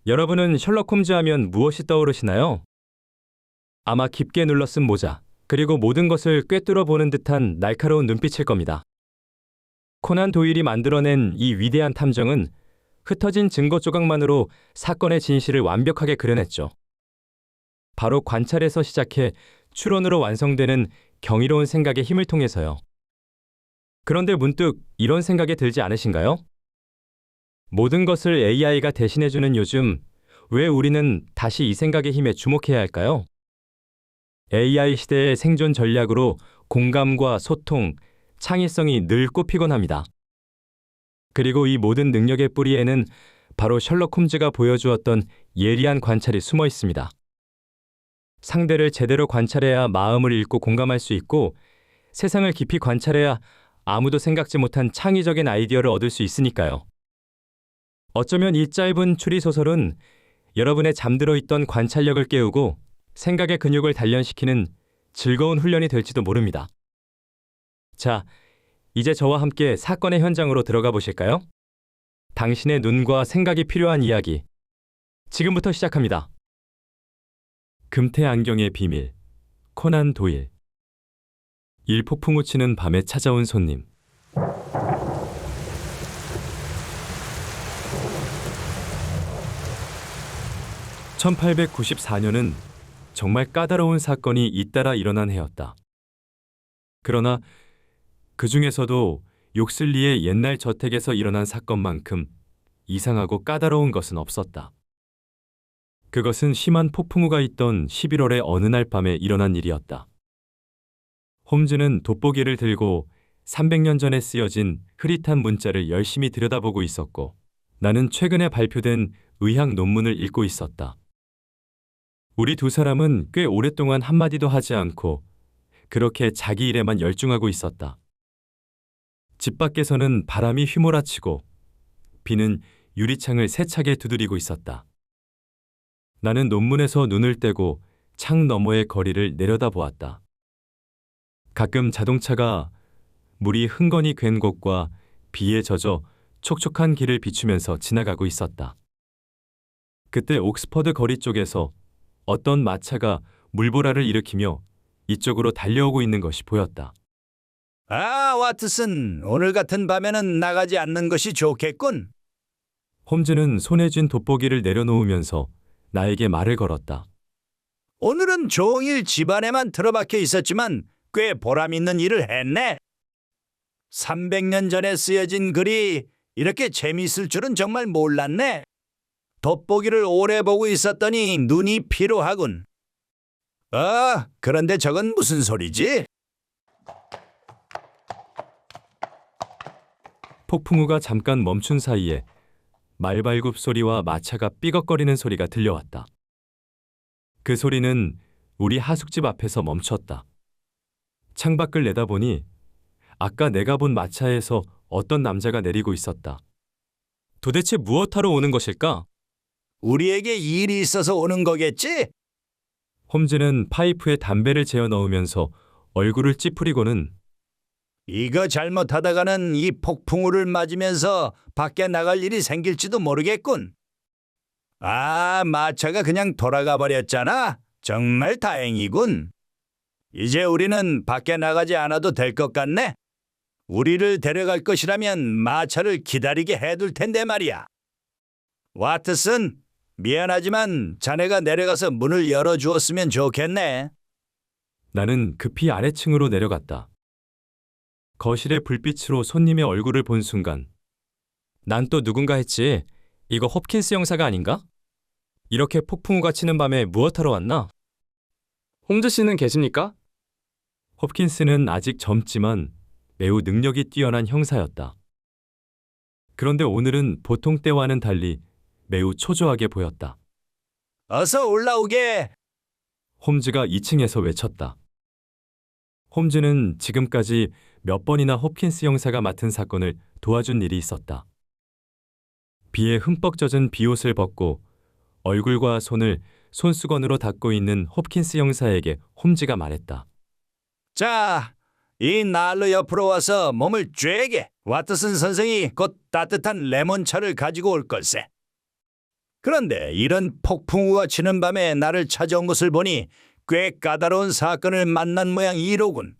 여러분은 셜록 홈즈 하면 무엇이 떠오르시나요? 아마 깊게 눌러쓴 모자, 그리고 모든 것을 꿰뚫어 보는 듯한 날카로운 눈빛일 겁니다. 코난 도일이 만들어낸 이 위대한 탐정은 흩어진 증거 조각만으로 사건의 진실을 완벽하게 그려냈죠. 바로 관찰에서 시작해 추론으로 완성되는 경이로운 생각의 힘을 통해서요. 그런데 문득 이런 생각이 들지 않으신가요? 모든 것을 AI가 대신해주는 요즘, 왜 우리는 다시 이 생각의 힘에 주목해야 할까요? AI 시대의 생존 전략으로 공감과 소통, 창의성이 늘 꼽히곤 합니다. 그리고 이 모든 능력의 뿌리에는 바로 셜록 홈즈가 보여주었던 예리한 관찰이 숨어 있습니다. 상대를 제대로 관찰해야 마음을 읽고 공감할 수 있고, 세상을 깊이 관찰해야 아무도 생각지 못한 창의적인 아이디어를 얻을 수 있으니까요. 어쩌면 이 짧은 추리소설은 여러분의 잠들어 있던 관찰력을 깨우고 생각의 근육을 단련시키는 즐거운 훈련이 될지도 모릅니다. 자, 이제 저와 함께 사건의 현장으로 들어가 보실까요? 당신의 눈과 생각이 필요한 이야기, 지금부터 시작합니다. 금태 안경의 비밀, 코난 도일. 일폭풍우 치는 밤에 찾아온 손님. 1894년은 정말 까다로운 사건이 잇따라 일어난 해였다. 그러나 그 중에서도 욕슬리의 옛날 저택에서 일어난 사건만큼 이상하고 까다로운 것은 없었다. 그것은 심한 폭풍우가 있던 11월의 어느 날 밤에 일어난 일이었다. 홈즈는 돋보기를 들고 300년 전에 쓰여진 흐릿한 문자를 열심히 들여다보고 있었고, 나는 최근에 발표된 의학 논문을 읽고 있었다. 우리 두 사람은 꽤 오랫동안 한마디도 하지 않고 그렇게 자기 일에만 열중하고 있었다. 집 밖에서는 바람이 휘몰아치고 비는 유리창을 세차게 두드리고 있었다. 나는 논문에서 눈을 떼고 창 너머의 거리를 내려다보았다. 가끔 자동차가 물이 흥건히 괜 곳과 비에 젖어 촉촉한 길을 비추면서 지나가고 있었다. 그때 옥스퍼드 거리 쪽에서 어떤 마차가 물보라를 일으키며 이쪽으로 달려오고 있는 것이 보였다. 아, 와트슨, 오늘 같은 밤에는 나가지 않는 것이 좋겠군. 홈즈는 손에 쥔 돋보기를 내려놓으면서 나에게 말을 걸었다. 오늘은 종일 집안에만 틀어박혀 있었지만 꽤 보람 있는 일을 했네. 300년 전에 쓰여진 글이 이렇게 재미있을 줄은 정말 몰랐네. 돋보기를 오래 보고 있었더니 눈이 피로하군. 그런데 저건 무슨 소리지? 폭풍우가 잠깐 멈춘 사이에 말발굽 소리와 마차가 삐걱거리는 소리가 들려왔다. 그 소리는 우리 하숙집 앞에서 멈췄다. 창밖을 내다보니 아까 내가 본 마차에서 어떤 남자가 내리고 있었다. 도대체 무엇하러 오는 것일까? 우리에게 일이 있어서 오는 거겠지? 홈즈는 파이프에 담배를 재어 넣으면서 얼굴을 찌푸리고는 이거 잘못하다가는 이 폭풍우를 맞으면서 밖에 나갈 일이 생길지도 모르겠군. 아, 마차가 그냥 돌아가 버렸잖아. 정말 다행이군. 이제 우리는 밖에 나가지 않아도 될 것 같네. 우리를 데려갈 것이라면 마차를 기다리게 해둘 텐데 말이야. 와트슨, 미안하지만 자네가 내려가서 문을 열어주었으면 좋겠네. 나는 급히 아래층으로 내려갔다. 거실의 불빛으로 손님의 얼굴을 본 순간 난 또 누군가 했지. 이거 홉킨스 형사가 아닌가? 이렇게 폭풍우가 치는 밤에 무엇하러 왔나? 홈즈 씨는 계십니까? 홉킨스는 아직 젊지만 매우 능력이 뛰어난 형사였다. 그런데 오늘은 보통 때와는 달리 매우 초조하게 보였다. 어서 올라오게. 홈즈가 2층에서 외쳤다. 홈즈는 지금까지 몇 번이나 홉킨스 형사가 맡은 사건을 도와준 일이 있었다. 비에 흠뻑 젖은 비옷을 벗고 얼굴과 손을 손수건으로 닦고 있는 홉킨스 형사에게 홈즈가 말했다. 자, 이 난로 옆으로 와서 몸을 쬐게. 와트슨 선생이 곧 따뜻한 레몬차를 가지고 올 걸세. 그런데 이런 폭풍우가 치는 밤에 나를 찾아온 것을 보니 꽤 까다로운 사건을 만난 모양이로군.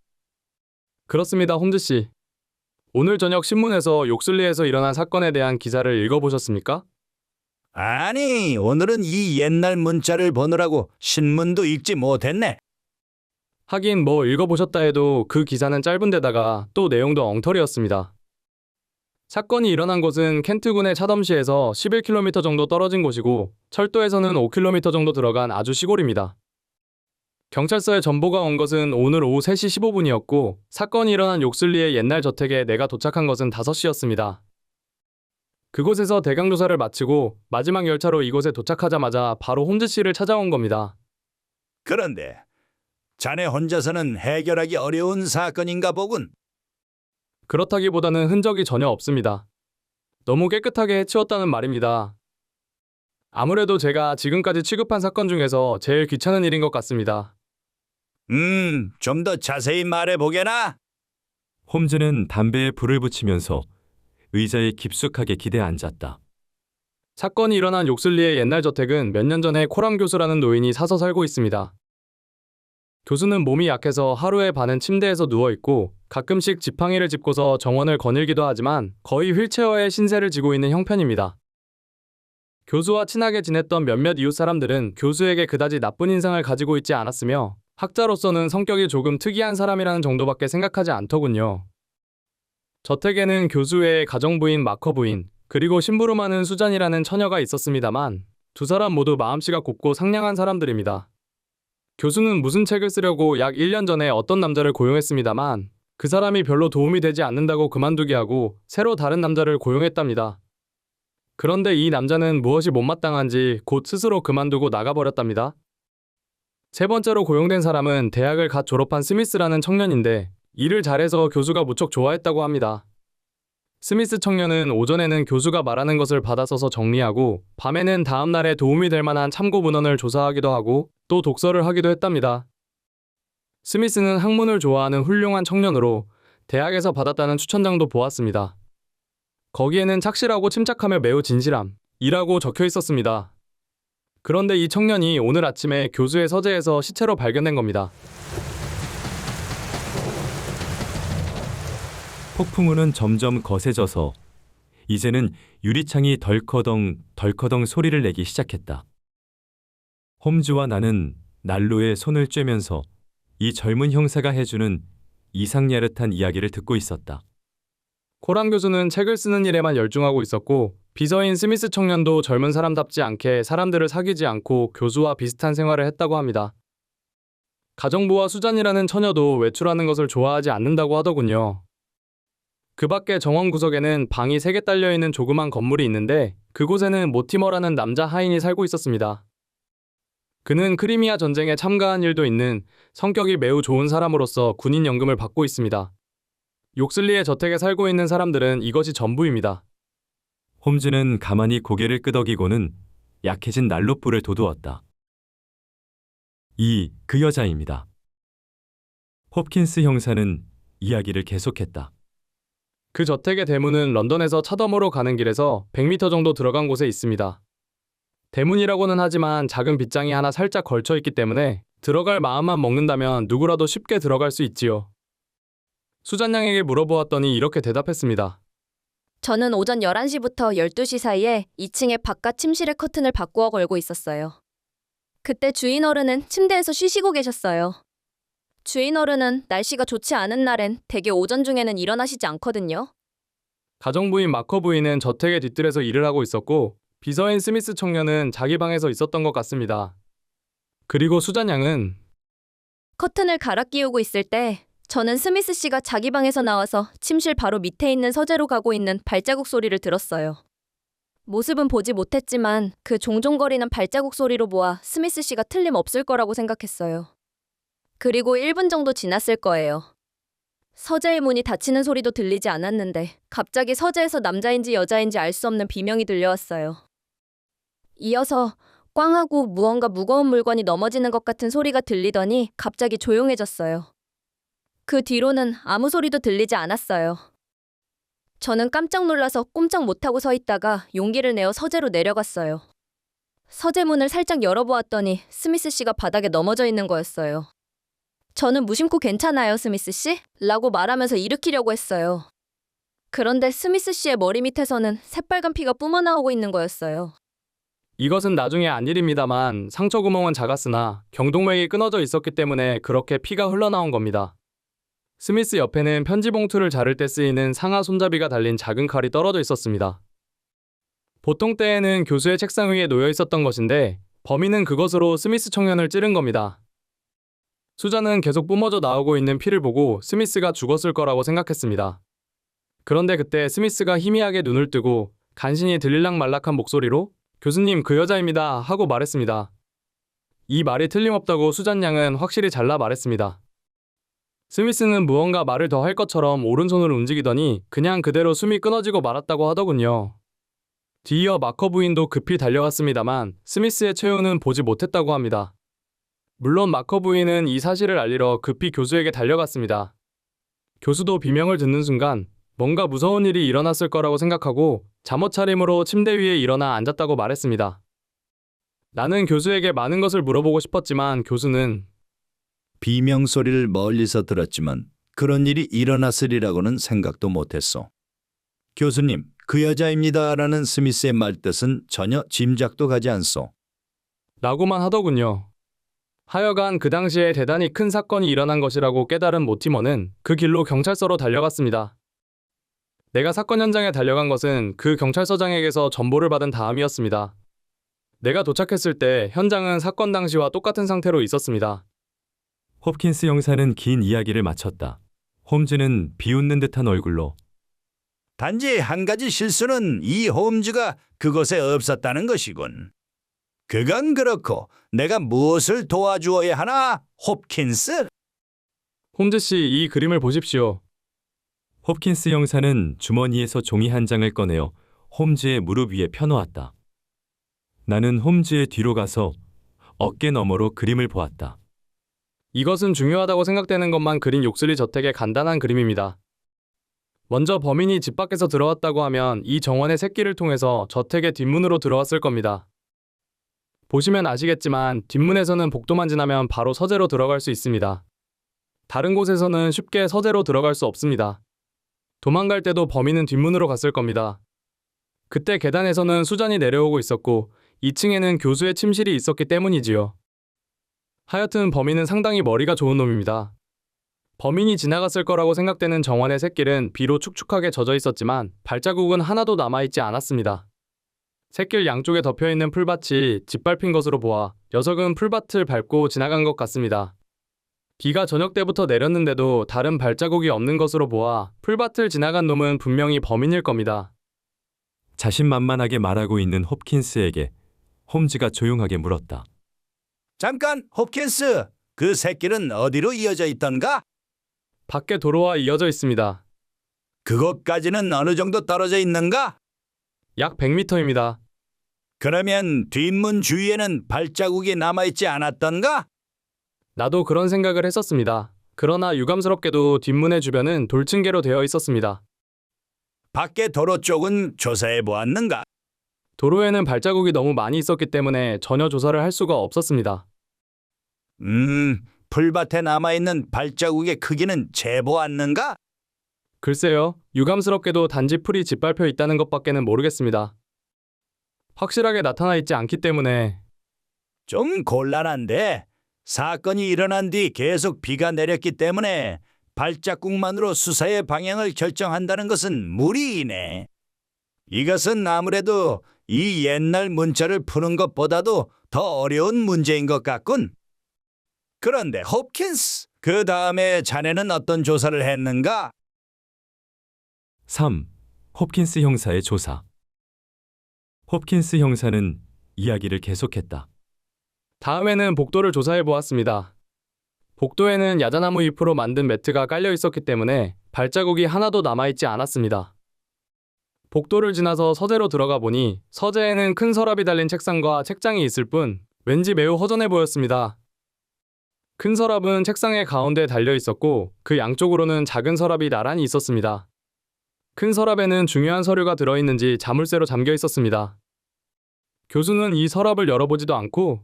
그렇습니다, 홈즈 씨. 오늘 저녁 신문에서 욕슬리에서 일어난 사건에 대한 기사를 읽어보셨습니까? 아니, 오늘은 이 옛날 문자를 보느라고 신문도 읽지 못했네. 하긴 뭐 읽어보셨다 해도 그 기사는 짧은데다가 또 내용도 엉터리였습니다. 사건이 일어난 곳은 켄트군의 차덤시에서 11km 정도 떨어진 곳이고 철도에서는 5km 정도 들어간 아주 시골입니다. 경찰서에 전보가 온 것은 오늘 오후 3시 15분이었고 사건이 일어난 욕슬리의 옛날 저택에 내가 도착한 것은 5시였습니다. 그곳에서 대강 조사를 마치고 마지막 열차로 이곳에 도착하자마자 바로 홈즈 씨를 찾아온 겁니다. 그런데 자네 혼자서는 해결하기 어려운 사건인가 보군. 그렇다기보다는 흔적이 전혀 없습니다. 너무 깨끗하게 해치웠다는 말입니다. 아무래도 제가 지금까지 취급한 사건 중에서 제일 귀찮은 일인 것 같습니다. 좀 더 자세히 말해보게나. 홈즈는 담배에 불을 붙이면서 의자에 깊숙하게 기대 앉았다. 사건이 일어난 욕슬리의 옛날 저택은 몇 년 전에 코람 교수라는 노인이 사서 살고 있습니다. 교수는 몸이 약해서 하루에 반은 침대에서 누워있고 가끔씩 지팡이를 짚고서 정원을 거닐기도 하지만 거의 휠체어에 신세를 지고 있는 형편입니다. 교수와 친하게 지냈던 몇몇 이웃 사람들은 교수에게 그다지 나쁜 인상을 가지고 있지 않았으며 학자로서는 성격이 조금 특이한 사람이라는 정도밖에 생각하지 않더군요. 저택에는 교수 외에 가정부인 마커 부인, 그리고 심부름하는 수잔이라는 처녀가 있었습니다만 두 사람 모두 마음씨가 곱고 상냥한 사람들입니다. 교수는 무슨 책을 쓰려고 약 1년 전에 어떤 남자를 고용했습니다만 그 사람이 별로 도움이 되지 않는다고 그만두게 하고 새로 다른 남자를 고용했답니다. 그런데 이 남자는 무엇이 못마땅한지 곧 스스로 그만두고 나가버렸답니다. 세 번째로 고용된 사람은 대학을 갓 졸업한 스미스라는 청년인데 일을 잘해서 교수가 무척 좋아했다고 합니다. 스미스 청년은 오전에는 교수가 말하는 것을 받아 써서 정리하고 밤에는 다음 날에 도움이 될 만한 참고 문헌을 조사하기도 하고 또 독서를 하기도 했답니다. 스미스는 학문을 좋아하는 훌륭한 청년으로 대학에서 받았다는 추천장도 보았습니다. 거기에는 착실하고 침착하며 매우 진실함이라고 적혀 있었습니다. 그런데 이 청년이 오늘 아침에 교수의 서재에서 시체로 발견된 겁니다. 폭풍우는 점점 거세져서 이제는 유리창이 덜커덩 덜커덩 소리를 내기 시작했다. 홈즈와 나는 난로에 손을 쬐면서 이 젊은 형사가 해주는 이상야릇한 이야기를 듣고 있었다. 코란 교수는 책을 쓰는 일에만 열중하고 있었고 비서인 스미스 청년도 젊은 사람답지 않게 사람들을 사귀지 않고 교수와 비슷한 생활을 했다고 합니다. 가정부와 수잔이라는 처녀도 외출하는 것을 좋아하지 않는다고 하더군요. 그 밖에 정원 구석에는 방이 3개 딸려있는 조그만 건물이 있는데 그곳에는 모티머라는 남자 하인이 살고 있었습니다. 그는 크리미아 전쟁에 참가한 일도 있는 성격이 매우 좋은 사람으로서 군인 연금을 받고 있습니다. 욕슬리의 저택에 살고 있는 사람들은 이것이 전부입니다. 홈즈는 가만히 고개를 끄덕이고는 약해진 난로불을 돋우었다. 그 여자입니다. 홉킨스 형사는 이야기를 계속했다. 그 저택의 대문은 런던에서 차덤으로 가는 길에서 100m 정도 들어간 곳에 있습니다. 대문이라고는 하지만 작은 빗장이 하나 살짝 걸쳐 있기 때문에 들어갈 마음만 먹는다면 누구라도 쉽게 들어갈 수 있지요. 수잔 양에게 물어보았더니 이렇게 대답했습니다. 저는 오전 11시부터 12시 사이에 2층의 바깥 침실의 커튼을 바꾸어 걸고 있었어요. 그때 주인 어른은 침대에서 쉬시고 계셨어요. 주인 어른은 날씨가 좋지 않은 날엔 대개 오전 중에는 일어나시지 않거든요. 가정부인 마커 부인은 저택의 뒤뜰에서 일을 하고 있었고 비서인 스미스 청년은 자기 방에서 있었던 것 같습니다. 그리고 수잔 양은 커튼을 갈아 끼우고 있을 때 저는 스미스 씨가 자기 방에서 나와서 침실 바로 밑에 있는 서재로 가고 있는 발자국 소리를 들었어요. 모습은 보지 못했지만 그 종종거리는 발자국 소리로 보아 스미스 씨가 틀림없을 거라고 생각했어요. 그리고 1분 정도 지났을 거예요. 서재의 문이 닫히는 소리도 들리지 않았는데 갑자기 서재에서 남자인지 여자인지 알 수 없는 비명이 들려왔어요. 이어서 꽝 하고 무언가 무거운 물건이 넘어지는 것 같은 소리가 들리더니 갑자기 조용해졌어요. 그 뒤로는 아무 소리도 들리지 않았어요. 저는 깜짝 놀라서 꼼짝 못하고 서 있다가 용기를 내어 서재로 내려갔어요. 서재문을 살짝 열어보았더니 스미스 씨가 바닥에 넘어져 있는 거였어요. 저는 무심코 괜찮아요, 스미스 씨? 라고 말하면서 일으키려고 했어요. 그런데 스미스 씨의 머리 밑에서는 새빨간 피가 뿜어나오고 있는 거였어요. 이것은 나중에 안 일입니다만 상처 구멍은 작았으나 경동맥이 끊어져 있었기 때문에 그렇게 피가 흘러나온 겁니다. 스미스 옆에는 편지 봉투를 자를 때 쓰이는 상하 손잡이가 달린 작은 칼이 떨어져 있었습니다. 보통 때에는 교수의 책상 위에 놓여 있었던 것인데 범인은 그것으로 스미스 청년을 찌른 겁니다. 수잔은 계속 뿜어져 나오고 있는 피를 보고 스미스가 죽었을 거라고 생각했습니다. 그런데 그때 스미스가 희미하게 눈을 뜨고 간신히 들릴락말락한 목소리로 교수님, 그 여자입니다 하고 말했습니다. 이 말이 틀림없다고 수잔 양은 확실히 잘라 말했습니다. 스미스는 무언가 말을 더 할 것처럼 오른손을 움직이더니 그냥 그대로 숨이 끊어지고 말았다고 하더군요. 뒤이어 마커 부인도 급히 달려갔습니다만 스미스의 최후는 보지 못했다고 합니다. 물론 마커 부인은 이 사실을 알리러 급히 교수에게 달려갔습니다. 교수도 비명을 듣는 순간 뭔가 무서운 일이 일어났을 거라고 생각하고 잠옷차림으로 침대 위에 일어나 앉았다고 말했습니다. 나는 교수에게 많은 것을 물어보고 싶었지만 교수는 비명 소리를 멀리서 들었지만 그런 일이 일어났으리라고는 생각도 못했소. 교수님, 그 여자입니다라는 스미스의 말뜻은 전혀 짐작도 가지 않소. 라고만 하더군요. 하여간 그 당시에 대단히 큰 사건이 일어난 것이라고 깨달은 모티머는 그 길로 경찰서로 달려갔습니다. 내가 사건 현장에 달려간 것은 그 경찰서장에게서 전보를 받은 다음이었습니다. 내가 도착했을 때 현장은 사건 당시와 똑같은 상태로 있었습니다. 홉킨스 형사는 긴 이야기를 마쳤다. 홈즈는 비웃는 듯한 얼굴로 단지 한 가지 실수는 이 홈즈가 그곳에 없었다는 것이군. 그건 그렇고 내가 무엇을 도와주어야 하나, 홉킨스? 홈즈 씨, 이 그림을 보십시오. 홉킨스 형사는 주머니에서 종이 한 장을 꺼내어 홈즈의 무릎 위에 펴놓았다. 나는 홈즈의 뒤로 가서 어깨 너머로 그림을 보았다. 이것은 중요하다고 생각되는 것만 그린 욕슬리 저택의 간단한 그림입니다. 먼저 범인이 집 밖에서 들어왔다고 하면 이 정원의 새끼를 통해서 저택의 뒷문으로 들어왔을 겁니다. 보시면 아시겠지만 뒷문에서는 복도만 지나면 바로 서재로 들어갈 수 있습니다. 다른 곳에서는 쉽게 서재로 들어갈 수 없습니다. 도망갈 때도 범인은 뒷문으로 갔을 겁니다. 그때 계단에서는 수잔이 내려오고 있었고 2층에는 교수의 침실이 있었기 때문이지요. 하여튼 범인은 상당히 머리가 좋은 놈입니다. 범인이 지나갔을 거라고 생각되는 정원의 샛길은 비로 축축하게 젖어 있었지만 발자국은 하나도 남아있지 않았습니다. 샛길 양쪽에 덮여있는 풀밭이 짓밟힌 것으로 보아 녀석은 풀밭을 밟고 지나간 것 같습니다. 비가 저녁 때부터 내렸는데도 다른 발자국이 없는 것으로 보아 풀밭을 지나간 놈은 분명히 범인일 겁니다. 자신만만하게 말하고 있는 홉킨스에게 홈즈가 조용하게 물었다. 잠깐, 홉킨스. 그 새길은 어디로 이어져 있던가? 밖에 도로와 이어져 있습니다. 그것까지는 어느 정도 떨어져 있는가? 약 100m입니다. 그러면 뒷문 주위에는 발자국이 남아있지 않았던가? 나도 그런 생각을 했었습니다. 그러나 유감스럽게도 뒷문의 주변은 돌층계로 되어 있었습니다. 밖에 도로 쪽은 조사해 보았는가? 도로에는 발자국이 너무 많이 있었기 때문에 전혀 조사를 할 수가 없었습니다. 풀밭에 남아있는 발자국의 크기는 재보았는가? 글쎄요, 유감스럽게도 단지 풀이 짓밟혀 있다는 것밖에는 모르겠습니다. 확실하게 나타나 있지 않기 때문에. 좀 곤란한데 사건이 일어난 뒤 계속 비가 내렸기 때문에 발자국만으로 수사의 방향을 결정한다는 것은 무리이네. 이것은 아무래도 이 옛날 문자를 푸는 것보다도 더 어려운 문제인 것 같군. 그런데 홉킨스, 그 다음에 자네는 어떤 조사를 했는가? 3. 홉킨스 형사의 조사. 홉킨스 형사는 이야기를 계속했다. 다음에는 복도를 조사해 보았습니다. 복도에는 야자나무 잎으로 만든 매트가 깔려 있었기 때문에 발자국이 하나도 남아있지 않았습니다. 복도를 지나서 서재로 들어가 보니 서재에는 큰 서랍이 달린 책상과 책장이 있을 뿐 왠지 매우 허전해 보였습니다. 큰 서랍은 책상의 가운데 달려 있었고 그 양쪽으로는 작은 서랍이 나란히 있었습니다. 큰 서랍에는 중요한 서류가 들어있는지 자물쇠로 잠겨 있었습니다. 교수는 이 서랍을 열어보지도 않고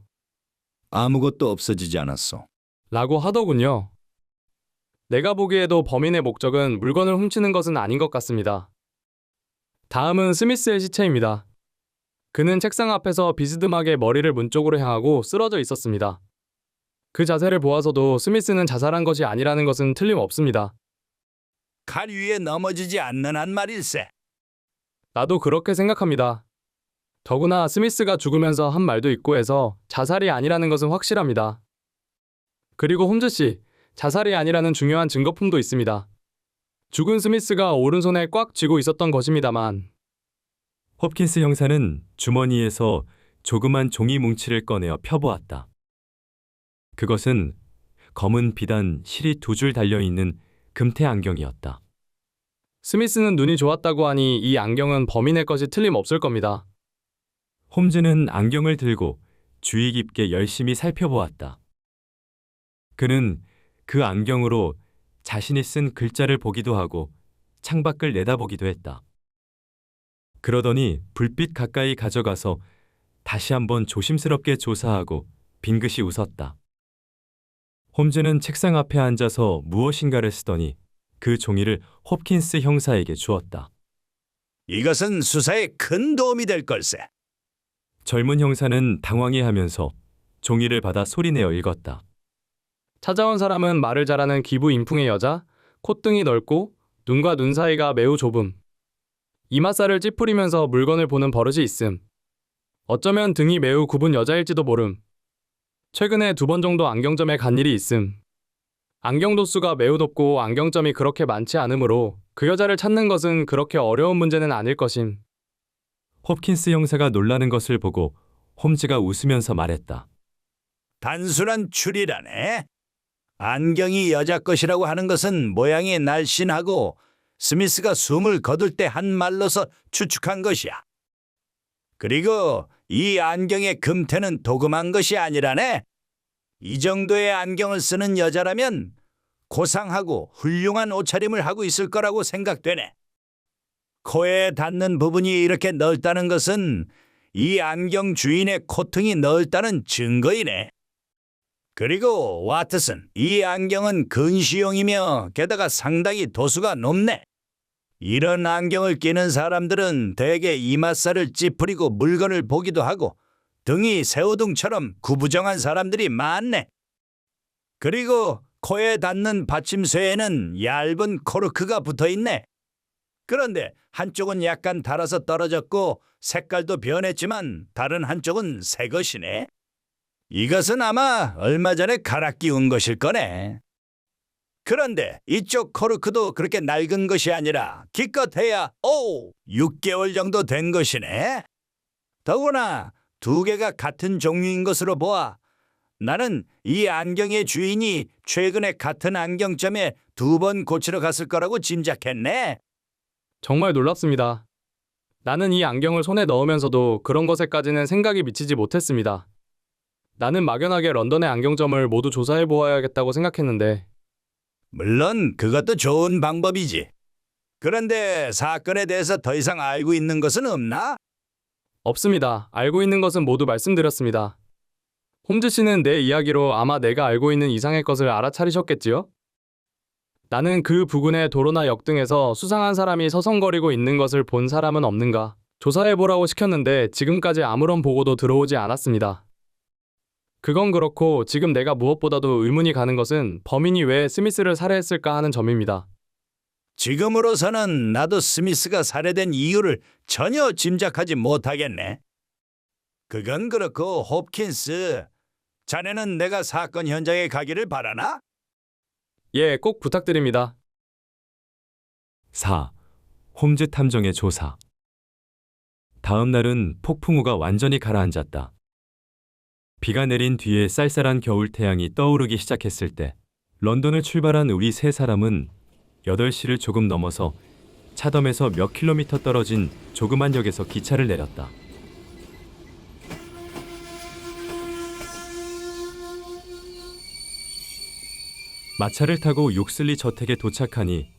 아무것도 없어지지 않았어. 라고 하더군요. 내가 보기에도 범인의 목적은 물건을 훔치는 것은 아닌 것 같습니다. 다음은 스미스의 시체입니다. 그는 책상 앞에서 비스듬하게 머리를 문 쪽으로 향하고 쓰러져 있었습니다. 그 자세를 보아서도 스미스는 자살한 것이 아니라는 것은 틀림없습니다. 칼 위에 넘어지지 않는 한 말일세. 나도 그렇게 생각합니다. 더구나 스미스가 죽으면서 한 말도 있고 해서 자살이 아니라는 것은 확실합니다. 그리고 홈즈 씨, 자살이 아니라는 중요한 증거품도 있습니다. 죽은 스미스가 오른손에 꽉 쥐고 있었던 것입니다만 홉킨스 형사는 주머니에서 조그만 종이 뭉치를 꺼내어 펴보았다. 그것은 검은 비단 실이 2줄 달려있는 금태 안경이었다. 스미스는 눈이 좋았다고 하니 이 안경은 범인의 것이 틀림없을 겁니다. 홈즈는 안경을 들고 주의 깊게 열심히 살펴보았다. 그는 그 안경으로 자신이 쓴 글자를 보기도 하고 창밖을 내다보기도 했다. 그러더니 불빛 가까이 가져가서 다시 한번 조심스럽게 조사하고 빙긋이 웃었다. 홈즈는 책상 앞에 앉아서 무엇인가를 쓰더니 그 종이를 홉킨스 형사에게 주었다. 이것은 수사에 큰 도움이 될 걸세. 젊은 형사는 당황해하면서 종이를 받아 소리내어 읽었다. 찾아온 사람은 말을 잘하는 기부 인풍의 여자, 콧등이 넓고 눈과 눈 사이가 매우 좁음. 이마살을 찌푸리면서 물건을 보는 버릇이 있음. 어쩌면 등이 매우 굽은 여자일지도 모름. 최근에 2번 정도 안경점에 간 일이 있음. 안경 도수가 매우 높고 안경점이 그렇게 많지 않으므로 그 여자를 찾는 것은 그렇게 어려운 문제는 아닐 것임. 홉킨스 형사가 놀라는 것을 보고 홈즈가 웃으면서 말했다. 단순한 추리라네. 안경이 여자 것이라고 하는 것은 모양이 날씬하고 스미스가 숨을 거둘 때 한 말로서 추측한 것이야. 그리고 이 안경의 금태는 도금한 것이 아니라네. 이 정도의 안경을 쓰는 여자라면 고상하고 훌륭한 옷차림을 하고 있을 거라고 생각되네. 코에 닿는 부분이 이렇게 넓다는 것은 이 안경 주인의 콧등이 넓다는 증거이네. 그리고 와트슨, 이 안경은 근시용이며 게다가 상당히 도수가 높네. 이런 안경을 끼는 사람들은 대개 이맛살을 찌푸리고 물건을 보기도 하고 등이 새우등처럼 구부정한 사람들이 많네. 그리고 코에 닿는 받침쇠에는 얇은 코르크가 붙어있네. 그런데 한쪽은 약간 닳아서 떨어졌고 색깔도 변했지만 다른 한쪽은 새 것이네. 이것은 아마 얼마 전에 갈아 끼운 것일 거네. 그런데 이쪽 코르크도 그렇게 낡은 것이 아니라 기껏해야 6개월 정도 된 것이네. 더구나 2개가 같은 종류인 것으로 보아 나는 이 안경의 주인이 최근에 같은 안경점에 2번 고치러 갔을 거라고 짐작했네. 정말 놀랍습니다. 나는 이 안경을 손에 넣으면서도 그런 것에까지는 생각이 미치지 못했습니다. 나는 막연하게 런던의 안경점을 모두 조사해 보아야겠다고 생각했는데 물론 그것도 좋은 방법이지. 그런데 사건에 대해서 더 이상 알고 있는 것은 없나? 없습니다. 알고 있는 것은 모두 말씀드렸습니다. 홈즈 씨는 내 이야기로 아마 내가 알고 있는 이상의 것을 알아차리셨겠지요? 나는 그 부근의 도로나 역 등에서 수상한 사람이 서성거리고 있는 것을 본 사람은 없는가 조사해보라고 시켰는데 지금까지 아무런 보고도 들어오지 않았습니다. 그건 그렇고 지금 내가 무엇보다도 의문이 가는 것은 범인이 왜 스미스를 살해했을까 하는 점입니다. 지금으로서는 나도 스미스가 살해된 이유를 전혀 짐작하지 못하겠네. 그건 그렇고 홉킨스, 자네는 내가 사건 현장에 가기를 바라나? 예, 꼭 부탁드립니다. 4. 홈즈 탐정의 조사. 다음 날은 폭풍우가 완전히 가라앉았다. 비가 내린 뒤에 쌀쌀한 겨울 태양이 떠오르기 시작했을 때 런던을 출발한 우리 3사람은 8시를 조금 넘어서 차덤에서 몇 킬로미터 떨어진 조그만 역에서 기차를 내렸다. 마차를 타고 욕슬리 저택에 도착하니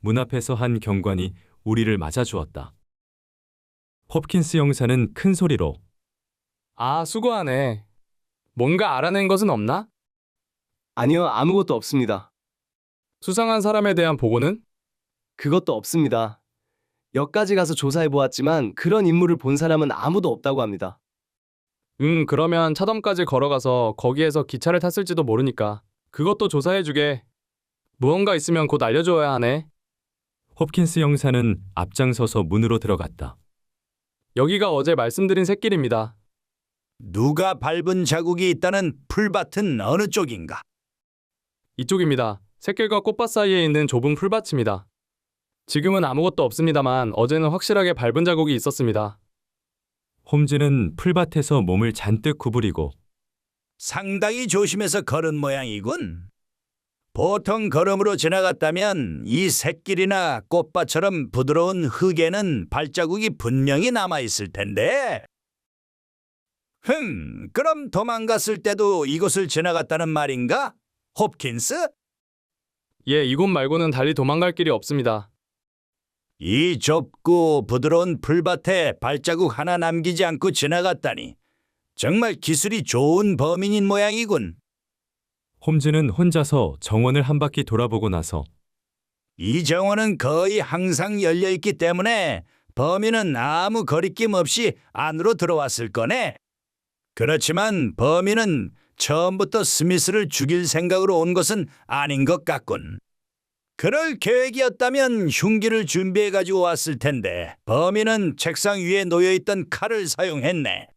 문 앞에서 한 경관이 우리를 맞아주었다. 홉킨스 형사는 큰 소리로 아, 수고하네. 뭔가 알아낸 것은 없나? 아니요, 아무것도 없습니다. 수상한 사람에 대한 보고는? 그것도 없습니다. 역까지 가서 조사해 보았지만 그런 인물을 본 사람은 아무도 없다고 합니다. 그러면 차덤까지 걸어가서 거기에서 기차를 탔을지도 모르니까 그것도 조사해주게. 무언가 있으면 곧 알려줘야 하네. 홉킨스 형사는 앞장서서 문으로 들어갔다. 여기가 어제 말씀드린 샛길입니다. 누가 밟은 자국이 있다는 풀밭은 어느 쪽인가? 이쪽입니다. 샛길과 꽃밭 사이에 있는 좁은 풀밭입니다. 지금은 아무것도 없습니다만 어제는 확실하게 밟은 자국이 있었습니다. 홈즈는 풀밭에서 몸을 잔뜩 구부리고 상당히 조심해서 걸은 모양이군. 보통 걸음으로 지나갔다면 이 샛길이나 꽃밭처럼 부드러운 흙에는 발자국이 분명히 남아있을 텐데. 그럼 도망갔을 때도 이곳을 지나갔다는 말인가? 홉킨스? 예, 이곳 말고는 달리 도망갈 길이 없습니다. 이 좁고 부드러운 풀밭에 발자국 하나 남기지 않고 지나갔다니 정말 기술이 좋은 범인인 모양이군. 홈즈는 혼자서 정원을 한 바퀴 돌아보고 나서 이 정원은 거의 항상 열려있기 때문에 범인은 아무 거리낌 없이 안으로 들어왔을 거네. 그렇지만 범인은 처음부터 스미스를 죽일 생각으로 온 것은 아닌 것 같군. 그럴 계획이었다면 흉기를 준비해가지고 왔을 텐데 범인은 책상 위에 놓여있던 칼을 사용했네.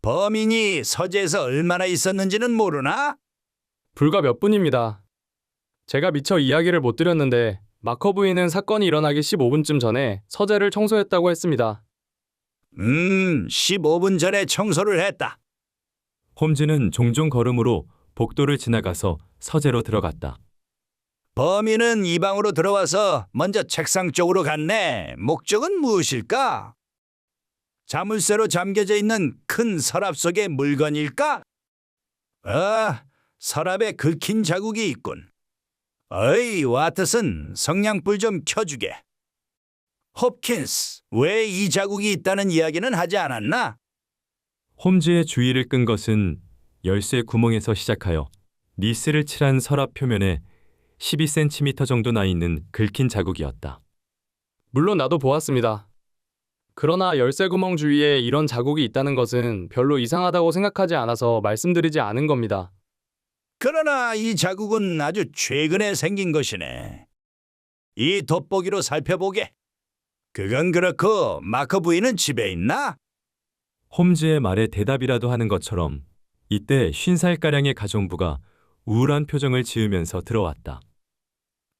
범인이 서재에서 얼마나 있었는지는 모르나? 불과 몇 분입니다. 제가 미처 이야기를 못 드렸는데 마커 부인은 사건이 일어나기 15분쯤 전에 서재를 청소했다고 했습니다. 15분 전에 청소를 했다. 홈즈는 종종 걸음으로 복도를 지나가서 서재로 들어갔다. 범인은 이 방으로 들어와서 먼저 책상 쪽으로 갔네. 목적은 무엇일까? 자물쇠로 잠겨져 있는 큰 서랍 속의 물건일까? 서랍에 긁힌 자국이 있군. 어이, 와트슨, 성냥불 좀 켜주게. 홉킨스, 왜 이 자국이 있다는 이야기는 하지 않았나? 홈즈의 주의를 끈 것은 열쇠 구멍에서 시작하여 니스를 칠한 서랍 표면에 12cm 정도 나 있는 긁힌 자국이었다. 물론 나도 보았습니다. 그러나 열쇠 구멍 주위에 이런 자국이 있다는 것은 별로 이상하다고 생각하지 않아서 말씀드리지 않은 겁니다. 그러나 이 자국은 아주 최근에 생긴 것이네. 이 돋보기로 살펴보게. 그건 그렇고 마커 부인은 집에 있나? 홈즈의 말에 대답이라도 하는 것처럼 이때 50살가량의 가정부가 우울한 표정을 지으면서 들어왔다.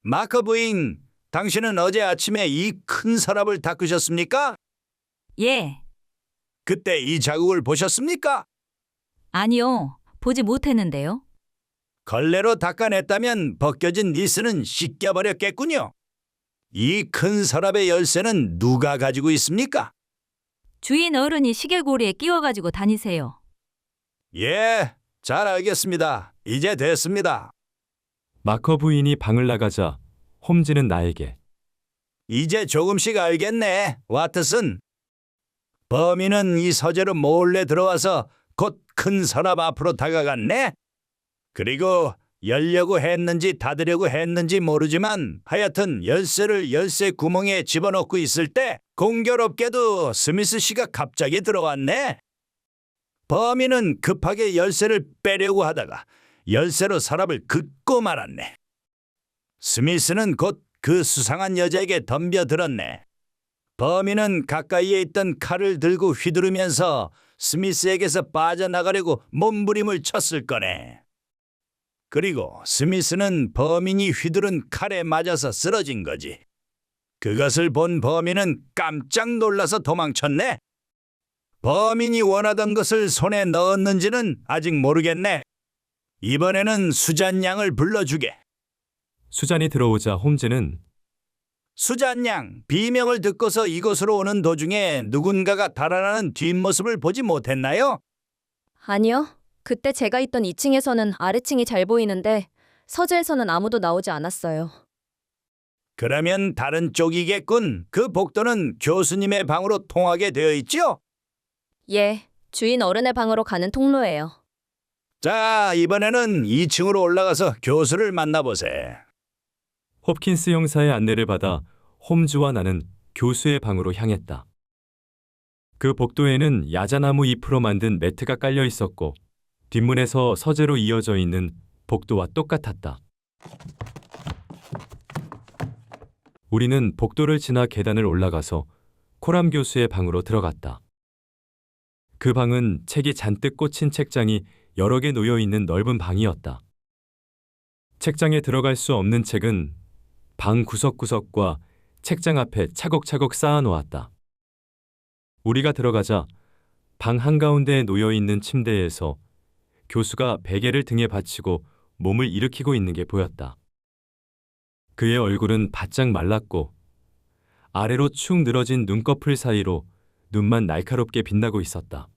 마커 부인, 당신은 어제 아침에 이 큰 서랍을 닦으셨습니까? 예, 그때 이 자국을 보셨습니까? 아니요. 보지 못했는데요. 걸레로 닦아냈다면 벗겨진 니스는 씻겨버렸겠군요. 이 큰 서랍의 열쇠는 누가 가지고 있습니까? 주인 어른이 시계고리에 끼워가지고 다니세요. 예, 잘 알겠습니다. 이제 됐습니다. 마커 부인이 방을 나가자 홈즈는 나에게 이제 조금씩 알겠네, 와트슨. 범인은 이 서재로 몰래 들어와서 곧 큰 서랍 앞으로 다가갔네. 그리고 열려고 했는지 닫으려고 했는지 모르지만 하여튼 열쇠를 열쇠 구멍에 집어넣고 있을 때 공교롭게도 스미스 씨가 갑자기 들어왔네. 범인은 급하게 열쇠를 빼려고 하다가 열쇠로 서랍을 긋고 말았네. 스미스는 곧 그 수상한 여자에게 덤벼들었네. 범인은 가까이에 있던 칼을 들고 휘두르면서 스미스에게서 빠져나가려고 몸부림을 쳤을 거네. 그리고 스미스는 범인이 휘두른 칼에 맞아서 쓰러진 거지. 그것을 본 범인은 깜짝 놀라서 도망쳤네. 범인이 원하던 것을 손에 넣었는지는 아직 모르겠네. 이번에는 수잔 양을 불러주게. 수잔이 들어오자 홈즈는 수잔 양, 비명을 듣고서 이곳으로 오는 도중에 누군가가 달아나는 뒷모습을 보지 못했나요? 아니요. 그때 제가 있던 2층에서는 아래층이 잘 보이는데 서재에서는 아무도 나오지 않았어요. 그러면 다른 쪽이겠군. 그 복도는 교수님의 방으로 통하게 되어 있죠? 예, 주인 어른의 방으로 가는 통로예요. 자, 이번에는 2층으로 올라가서 교수를 만나보세. 홉킨스 형사의 안내를 받아 홈즈와 나는 교수의 방으로 향했다. 그 복도에는 야자나무 잎으로 만든 매트가 깔려 있었고 뒷문에서 서재로 이어져 있는 복도와 똑같았다. 우리는 복도를 지나 계단을 올라가서 코람 교수의 방으로 들어갔다. 그 방은 책이 잔뜩 꽂힌 책장이 여러 개 놓여 있는 넓은 방이었다. 책장에 들어갈 수 없는 책은 방 구석구석과 책장 앞에 차곡차곡 쌓아 놓았다. 우리가 들어가자 방 한가운데에 놓여 있는 침대에서 교수가 베개를 등에 받치고 몸을 일으키고 있는 게 보였다. 그의 얼굴은 바짝 말랐고 아래로 축 늘어진 눈꺼풀 사이로 눈만 날카롭게 빛나고 있었다.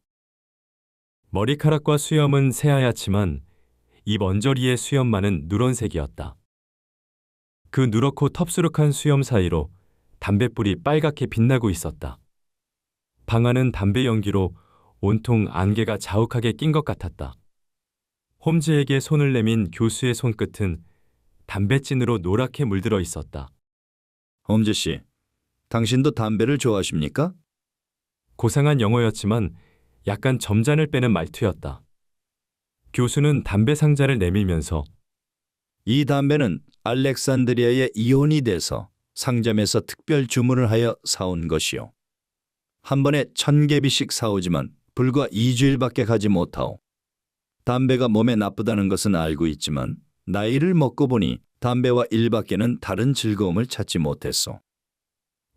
머리카락과 수염은 새하얗지만 입 언저리의 수염만은 누런색이었다. 그 누렇고 텁수룩한 수염 사이로 담뱃불이 빨갛게 빛나고 있었다. 방 안은 담배 연기로 온통 안개가 자욱하게 낀 것 같았다. 홈즈에게 손을 내민 교수의 손끝은 담뱃진으로 노랗게 물들어 있었다. 홈즈 씨, 당신도 담배를 좋아하십니까? 고상한 영어였지만 약간 점잔을 빼는 말투였다. 교수는 담배 상자를 내밀면서 이 담배는 알렉산드리아의 이온이 돼서 상점에서 특별 주문을 하여 사온 것이요. 한 번에 1000개비씩 사오지만 불과 2주일밖에 가지 못하오. 담배가 몸에 나쁘다는 것은 알고 있지만 나이를 먹고 보니 담배와 일밖에는 다른 즐거움을 찾지 못했소.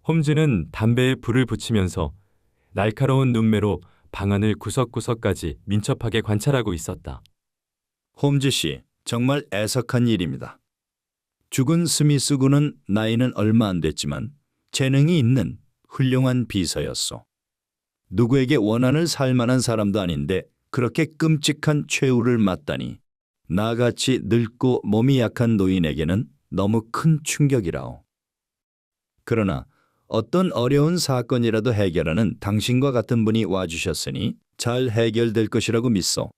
홈즈는 담배에 불을 붙이면서 날카로운 눈매로 방 안을 구석구석까지 민첩하게 관찰하고 있었다. 홈즈 씨, 정말 애석한 일입니다. 죽은 스미스 군은 나이는 얼마 안 됐지만 재능이 있는 훌륭한 비서였소. 누구에게 원한을 살 만한 사람도 아닌데 그렇게 끔찍한 최후를 맞다니 나같이 늙고 몸이 약한 노인에게는 너무 큰 충격이라오. 그러나 어떤 어려운 사건이라도 해결하는 당신과 같은 분이 와주셨으니 잘 해결될 것이라고 믿소.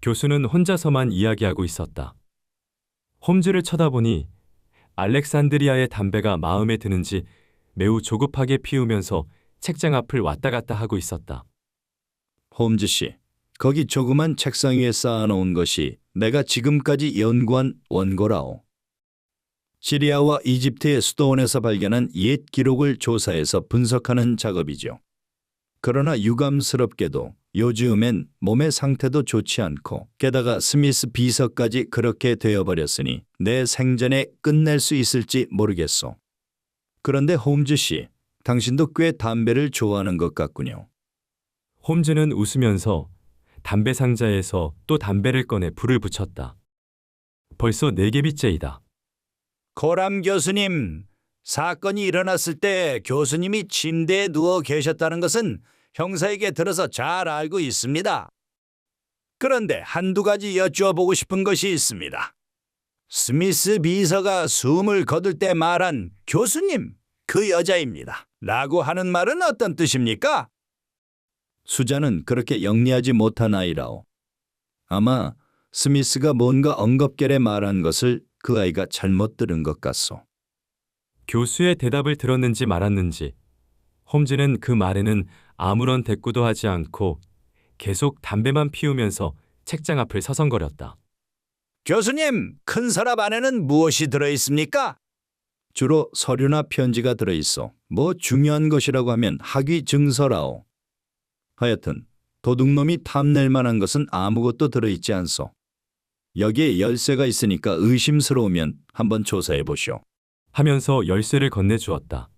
교수는 혼자서만 이야기하고 있었다. 홈즈를 쳐다보니 알렉산드리아의 담배가 마음에 드는지 매우 조급하게 피우면서 책장 앞을 왔다 갔다 하고 있었다. 홈즈 씨, 거기 조그만 책상 위에 쌓아놓은 것이 내가 지금까지 연구한 원고라오. 시리아와 이집트의 수도원에서 발견한 옛 기록을 조사해서 분석하는 작업이죠. 그러나 유감스럽게도 요즘엔 몸의 상태도 좋지 않고 게다가 스미스 비서까지 그렇게 되어버렸으니 내 생전에 끝낼 수 있을지 모르겠소. 그런데 홈즈 씨, 당신도 꽤 담배를 좋아하는 것 같군요. 홈즈는 웃으면서 담배 상자에서 또 담배를 꺼내 불을 붙였다. 벌써 4개비째이다. 코람 교수님, 사건이 일어났을 때 교수님이 침대에 누워 계셨다는 것은 형사에게 들어서 잘 알고 있습니다. 그런데 한두 가지 여쭈어보고 싶은 것이 있습니다. 스미스 비서가 숨을 거둘 때 말한 교수님, 그 여자입니다. 라고 하는 말은 어떤 뜻입니까? 수자는 그렇게 영리하지 못한 아이라오. 아마 스미스가 뭔가 엉겁결에 말한 것을 그 아이가 잘못 들은 것 같소. 교수의 대답을 들었는지 말았는지 홈즈는 그 말에는 아무런 대꾸도 하지 않고 계속 담배만 피우면서 책장 앞을 서성거렸다. 교수님, 큰 서랍 안에는 무엇이 들어있습니까? 주로 서류나 편지가 들어있어. 뭐 중요한 것이라고 하면 학위 증서라오. 하여튼 도둑놈이 탐낼 만한 것은 아무것도 들어있지 않소. 여기에 열쇠가 있으니까 의심스러우면 한번 조사해 보시오. 하면서 열쇠를 건네주었다.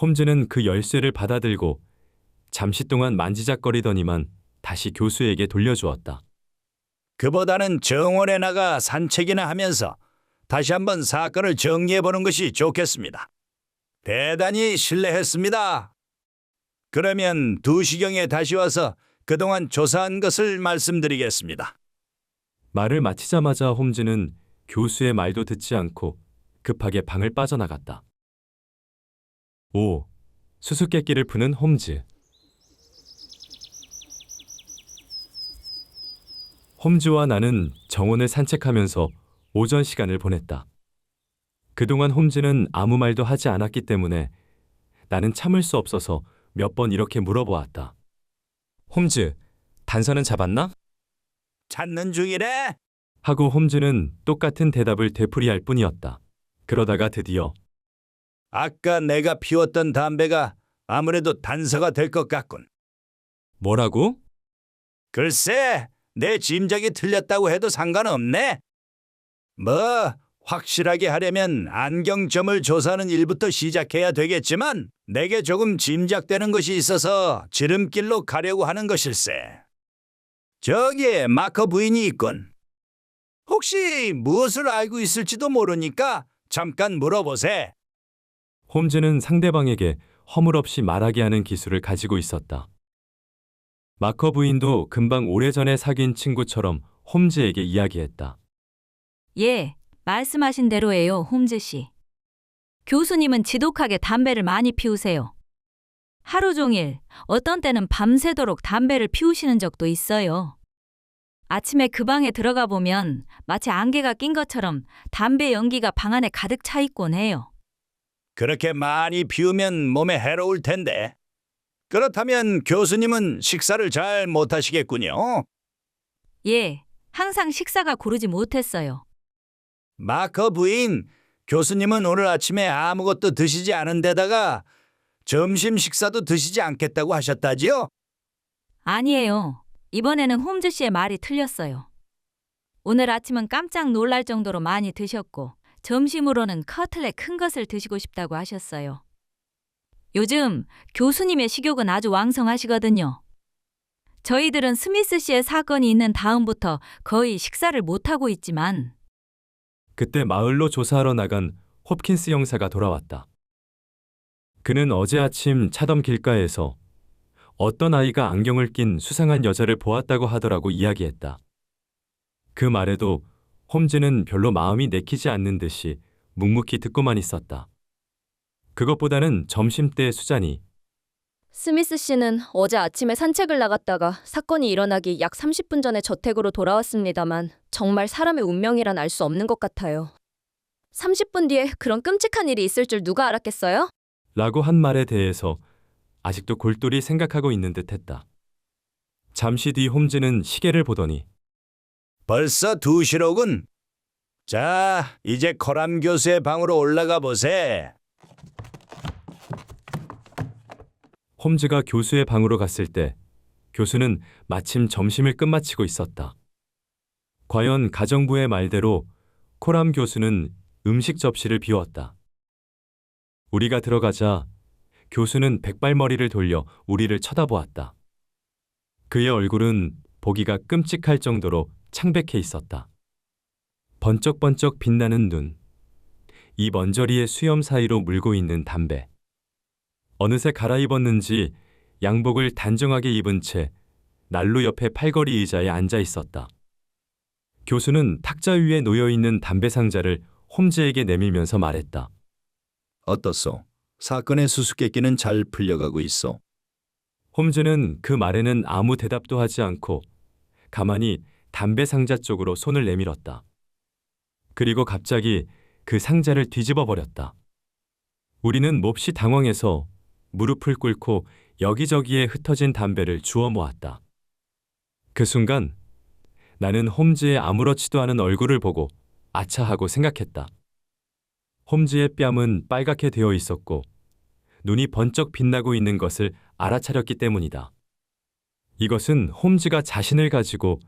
홈즈는 그 열쇠를 받아들고 잠시 동안 만지작거리더니만 다시 교수에게 돌려주었다. 그보다는 정원에 나가 산책이나 하면서 다시 한번 사건을 정리해 보는 것이 좋겠습니다. 대단히 실례했습니다. 그러면 2시경에 다시 와서 그동안 조사한 것을 말씀드리겠습니다. 말을 마치자마자 홈즈는 교수의 말도 듣지 않고 급하게 방을 빠져나갔다. 5. 수수께끼를 푸는 홈즈. 홈즈와 나는 정원을 산책하면서 오전 시간을 보냈다. 그동안 홈즈는 아무 말도 하지 않았기 때문에 나는 참을 수 없어서 몇 번 이렇게 물어보았다. 홈즈, 단서는 잡았나? 찾는 중이래. 하고 홈즈는 똑같은 대답을 되풀이할 뿐이었다. 그러다가 드디어 아까 내가 피웠던 담배가 아무래도 단서가 될 것 같군. 뭐라고? 글쎄, 내 짐작이 틀렸다고 해도 상관없네. 뭐 확실하게 하려면 안경점을 조사하는 일부터 시작해야 되겠지만 내게 조금 짐작되는 것이 있어서 지름길로 가려고 하는 것일세. 저기에 마커 부인이 있군. 혹시 무엇을 알고 있을지도 모르니까 잠깐 물어보세. 홈즈는 상대방에게 허물없이 말하게 하는 기술을 가지고 있었다. 마커 부인도 금방 오래전에 사귄 친구처럼 홈즈에게 이야기했다. 예, 말씀하신 대로예요, 홈즈 씨. 교수님은 지독하게 담배를 많이 피우세요. 하루 종일, 어떤 때는 밤새도록 담배를 피우시는 적도 있어요. 아침에 그 방에 들어가 보면 마치 안개가 낀 것처럼 담배 연기가 방 안에 가득 차 있곤 해요. 그렇게 많이 피우면 몸에 해로울 텐데. 그렇다면 교수님은 식사를 잘 못하시겠군요. 예, 항상 식사가 고르지 못했어요. 마커 부인, 교수님은 오늘 아침에 아무것도 드시지 않은 데다가 점심 식사도 드시지 않겠다고 하셨다지요? 아니에요. 이번에는 홈즈 씨의 말이 틀렸어요. 오늘 아침은 깜짝 놀랄 정도로 많이 드셨고 점심으로는 커틀렛 큰 것을 드시고 싶다고 하셨어요. 요즘 교수님의 식욕은 아주 왕성하시거든요. 저희들은 스미스 씨의 사건이 있는 다음부터 거의 식사를 못하고 있지만 그때 마을로 조사하러 나간 홉킨스 형사가 돌아왔다. 그는 어제 아침 차던 길가에서 어떤 아이가 안경을 낀 수상한 여자를 보았다고 하더라고 이야기했다. 그 말에도 홈즈는 별로 마음이 내키지 않는 듯이 묵묵히 듣고만 있었다. 그것보다는 점심때 수잔이 스미스 씨는 어제 아침에 산책을 나갔다가 사건이 일어나기 약 30분 전에 저택으로 돌아왔습니다만 정말 사람의 운명이란 알 수 없는 것 같아요. 30분 뒤에 그런 끔찍한 일이 있을 줄 누가 알았겠어요? 라고 한 말에 대해서 아직도 골똘히 생각하고 있는 듯 했다. 잠시 뒤 홈즈는 시계를 보더니 벌써 2시로군. 자, 이제 코람 교수의 방으로 올라가 보세. 홈즈가 교수의 방으로 갔을 때 교수는 마침 점심을 끝마치고 있었다. 과연 가정부의 말대로 코람 교수는 음식 접시를 비웠다. 우리가 들어가자 교수는 백발머리를 돌려 우리를 쳐다보았다. 그의 얼굴은 보기가 끔찍할 정도로 창백해 있었다. 번쩍번쩍 빛나는 눈, 입 언저리의 수염 사이로 물고 있는 담배. 어느새 갈아입었는지 양복을 단정하게 입은 채 난로 옆에 팔걸이 의자에 앉아 있었다. 교수는 탁자 위에 놓여있는 담배 상자를 홈즈에게 내밀면서 말했다. 어떻소? 사건의 수수께끼는 잘 풀려가고 있어. 홈즈는 그 말에는 아무 대답도 하지 않고 가만히 담배 상자 쪽으로 손을 내밀었다. 그리고 갑자기 그 상자를 뒤집어 버렸다. 우리는 몹시 당황해서 무릎을 꿇고 여기저기에 흩어진 담배를 주워 모았다. 그 순간 나는 홈즈의 아무렇지도 않은 얼굴을 보고 아차하고 생각했다. 홈즈의 뺨은 빨갛게 되어 있었고 눈이 번쩍 빛나고 있는 것을 알아차렸기 때문이다. 이것은 홈즈가 자신을 가지고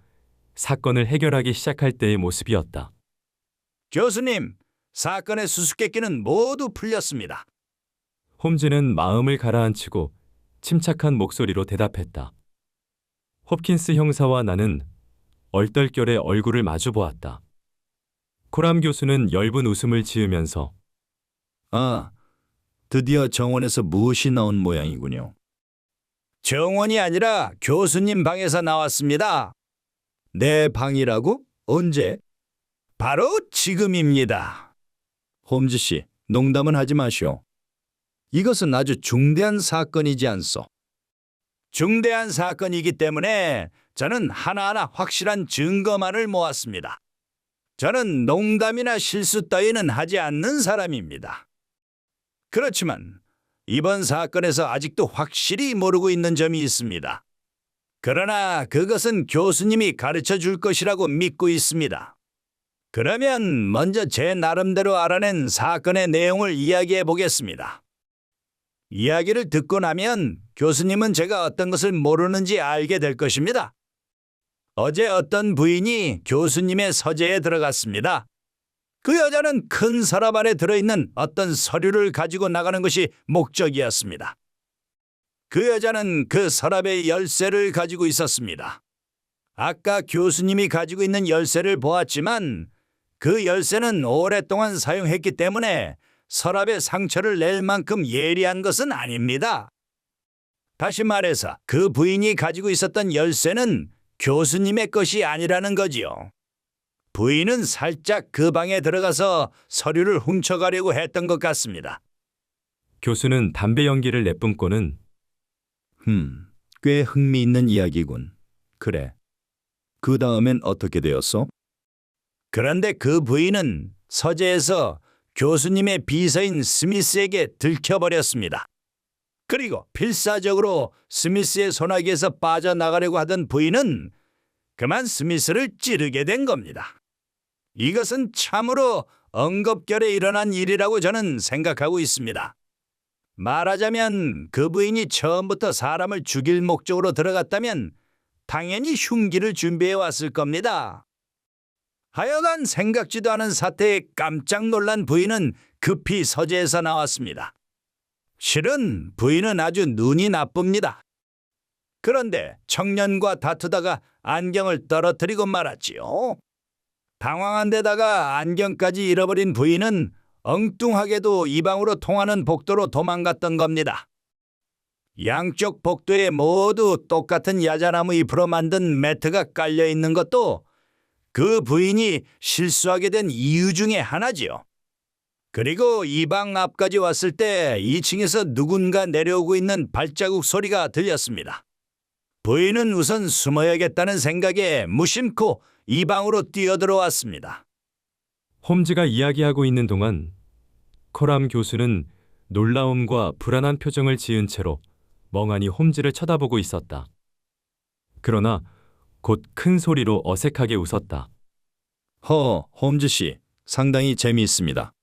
사건을 해결하기 시작할 때의 모습이었다. 교수님, 사건의 수수께끼는 모두 풀렸습니다. 홈즈는 마음을 가라앉히고 침착한 목소리로 대답했다. 홉킨스 형사와 나는 얼떨결에 얼굴을 마주 보았다. 코람 교수는 엷은 웃음을 지으면서 아, 드디어 정원에서 무엇이 나온 모양이군요. 정원이 아니라 교수님 방에서 나왔습니다. 내 방이라고? 언제? 바로 지금입니다. 홈즈 씨, 농담은 하지 마시오. 이것은 아주 중대한 사건이지 않소. 중대한 사건이기 때문에 저는 하나하나 확실한 증거만을 모았습니다. 저는 농담이나 실수 따위는 하지 않는 사람입니다. 그렇지만 이번 사건에서 아직도 확실히 모르고 있는 점이 있습니다. 그러나 그것은 교수님이 가르쳐 줄 것이라고 믿고 있습니다. 그러면 먼저 제 나름대로 알아낸 사건의 내용을 이야기해 보겠습니다. 이야기를 듣고 나면 교수님은 제가 어떤 것을 모르는지 알게 될 것입니다. 어제 어떤 부인이 교수님의 서재에 들어갔습니다. 그 여자는 큰 서랍 안에 들어있는 어떤 서류를 가지고 나가는 것이 목적이었습니다. 그 여자는 그 서랍의 열쇠를 가지고 있었습니다. 아까 교수님이 가지고 있는 열쇠를 보았지만 그 열쇠는 오랫동안 사용했기 때문에 서랍에 상처를 낼 만큼 예리한 것은 아닙니다. 다시 말해서 그 부인이 가지고 있었던 열쇠는 교수님의 것이 아니라는 거지요. 부인은 살짝 그 방에 들어가서 서류를 훔쳐가려고 했던 것 같습니다. 교수는 담배 연기를 내뿜고는 꽤 흥미있는 이야기군. 그래. 그 다음엔 어떻게 되었어? 그런데 그 부인은 서재에서 교수님의 비서인 스미스에게 들켜버렸습니다. 그리고 필사적으로 스미스의 소나기에서 빠져나가려고 하던 부인은 그만 스미스를 찌르게 된 겁니다. 이것은 참으로 엉겁결에 일어난 일이라고 저는 생각하고 있습니다. 말하자면 그 부인이 처음부터 사람을 죽일 목적으로 들어갔다면 당연히 흉기를 준비해 왔을 겁니다. 하여간 생각지도 않은 사태에 깜짝 놀란 부인은 급히 서재에서 나왔습니다. 실은 부인은 아주 눈이 나쁩니다. 그런데 청년과 다투다가 안경을 떨어뜨리고 말았지요. 당황한 데다가 안경까지 잃어버린 부인은 엉뚱하게도 이 방으로 통하는 복도로 도망갔던 겁니다. 양쪽 복도에 모두 똑같은 야자나무 잎으로 만든 매트가 깔려 있는 것도 그 부인이 실수하게 된 이유 중에 하나지요. 그리고 이 방 앞까지 왔을 때 2층에서 누군가 내려오고 있는 발자국 소리가 들렸습니다. 부인은 우선 숨어야겠다는 생각에 무심코 이 방으로 뛰어들어왔습니다. 홈즈가 이야기하고 있는 동안 코람 교수는 놀라움과 불안한 표정을 지은 채로 멍하니 홈즈를 쳐다보고 있었다. 그러나 곧 큰 소리로 어색하게 웃었다. 홈즈 씨, 상당히 재미있습니다.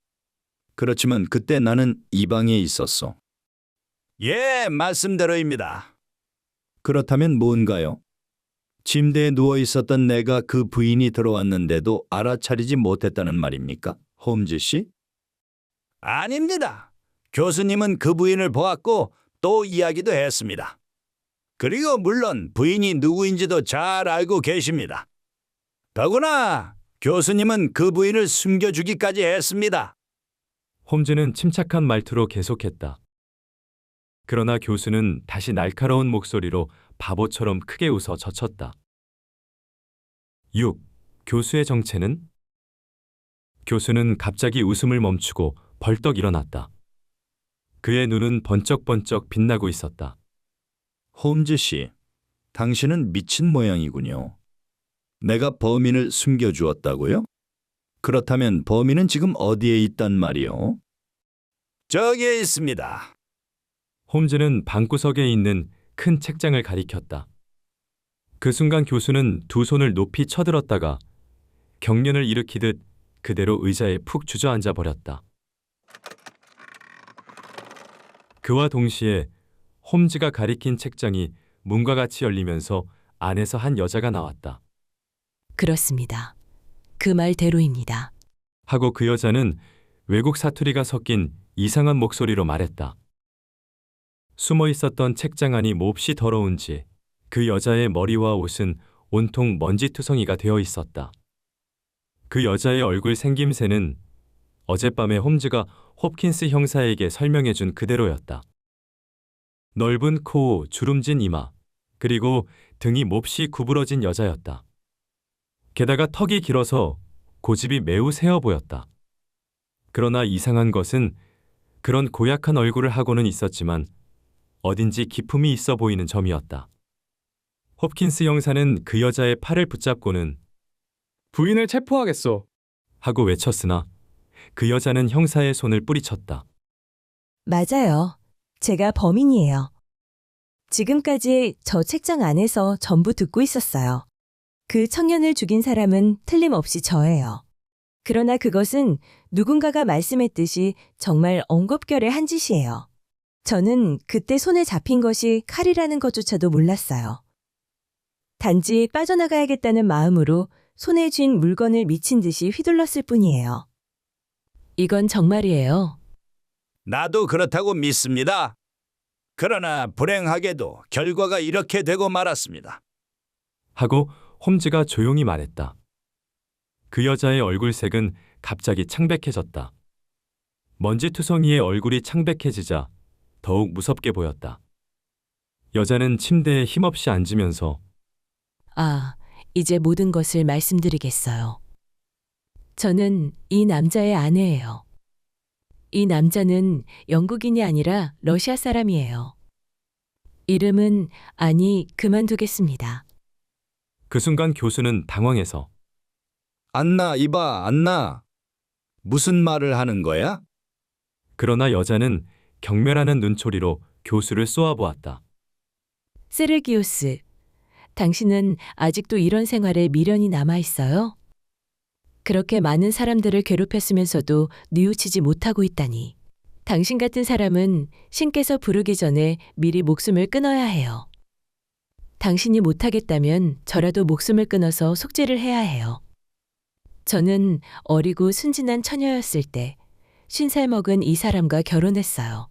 그렇지만 그때 나는 이 방에 있었어. 예, 말씀대로입니다. 그렇다면 뭔가요? 침대에 누워 있었던 내가 그 부인이 들어왔는데도 알아차리지 못했다는 말입니까? 홈즈 씨? 아닙니다. 교수님은 그 부인을 보았고 또 이야기도 했습니다. 그리고 물론 부인이 누구인지도 잘 알고 계십니다. 더구나 교수님은 그 부인을 숨겨주기까지 했습니다. 홈즈는 침착한 말투로 계속했다. 그러나 교수는 다시 날카로운 목소리로 바보처럼 크게 웃어 젖혔다. 6. 교수의 정체는? 교수는 갑자기 웃음을 멈추고 벌떡 일어났다. 그의 눈은 번쩍번쩍 빛나고 있었다. 홈즈 씨, 당신은 미친 모양이군요. 내가 범인을 숨겨주었다고요? 그렇다면 범인은 지금 어디에 있단 말이요? 저기에 있습니다. 홈즈는 방구석에 있는 큰 책장을 가리켰다. 그 순간 교수는 두 손을 높이 쳐들었다가 경련을 일으키듯 그대로 의자에 푹 주저앉아 버렸다. 그와 동시에 홈즈가 가리킨 책장이 문과 같이 열리면서 안에서 한 여자가 나왔다. 그렇습니다. 그 말대로입니다. 하고 그 여자는 외국 사투리가 섞인 이상한 목소리로 말했다. 숨어 있었던 책장 안이 몹시 더러운지 그 여자의 머리와 옷은 온통 먼지투성이가 되어 있었다. 그 여자의 얼굴 생김새는 어젯밤에 홈즈가 홉킨스 형사에게 설명해준 그대로였다. 넓은 코, 주름진 이마, 그리고 등이 몹시 구부러진 여자였다. 게다가 턱이 길어서 고집이 매우 세어 보였다. 그러나 이상한 것은 그런 고약한 얼굴을 하고는 있었지만 어딘지 기품이 있어 보이는 점이었다. 홉킨스 형사는 그 여자의 팔을 붙잡고는 부인을 체포하겠소. 하고 외쳤으나 그 여자는 형사의 손을 뿌리쳤다. 맞아요. 제가 범인이에요. 지금까지 저 책장 안에서 전부 듣고 있었어요. 그 청년을 죽인 사람은 틀림없이 저예요. 그러나 그것은 누군가가 말씀했듯이 정말 엉겁결에 한 짓이에요. 저는 그때 손에 잡힌 것이 칼이라는 것조차도 몰랐어요. 단지 빠져나가야겠다는 마음으로 손에 쥔 물건을 미친 듯이 휘둘렀을 뿐이에요. 이건 정말이에요. 나도 그렇다고 믿습니다. 그러나 불행하게도 결과가 이렇게 되고 말았습니다. 하고 홈즈가 조용히 말했다. 그 여자의 얼굴색은 갑자기 창백해졌다. 먼지투성이의 얼굴이 창백해지자 더욱 무섭게 보였다. 여자는 침대에 힘없이 앉으면서 아, 이제 모든 것을 말씀드리겠어요. 저는 이 남자의 아내예요. 이 남자는 영국인이 아니라 러시아 사람이에요. 이름은 그만두겠습니다. 그 순간 교수는 당황해서 안나, 이봐, 안나. 무슨 말을 하는 거야? 그러나 여자는 경멸하는 눈초리로 교수를 쏘아보았다. 세르기오스, 당신은 아직도 이런 생활에 미련이 남아 있어요? 그렇게 많은 사람들을 괴롭혔으면서도 뉘우치지 못하고 있다니. 당신 같은 사람은 신께서 부르기 전에 미리 목숨을 끊어야 해요. 당신이 못하겠다면 저라도 목숨을 끊어서 속죄를 해야 해요. 저는 어리고 순진한 처녀였을 때 50살 먹은 이 사람과 결혼했어요.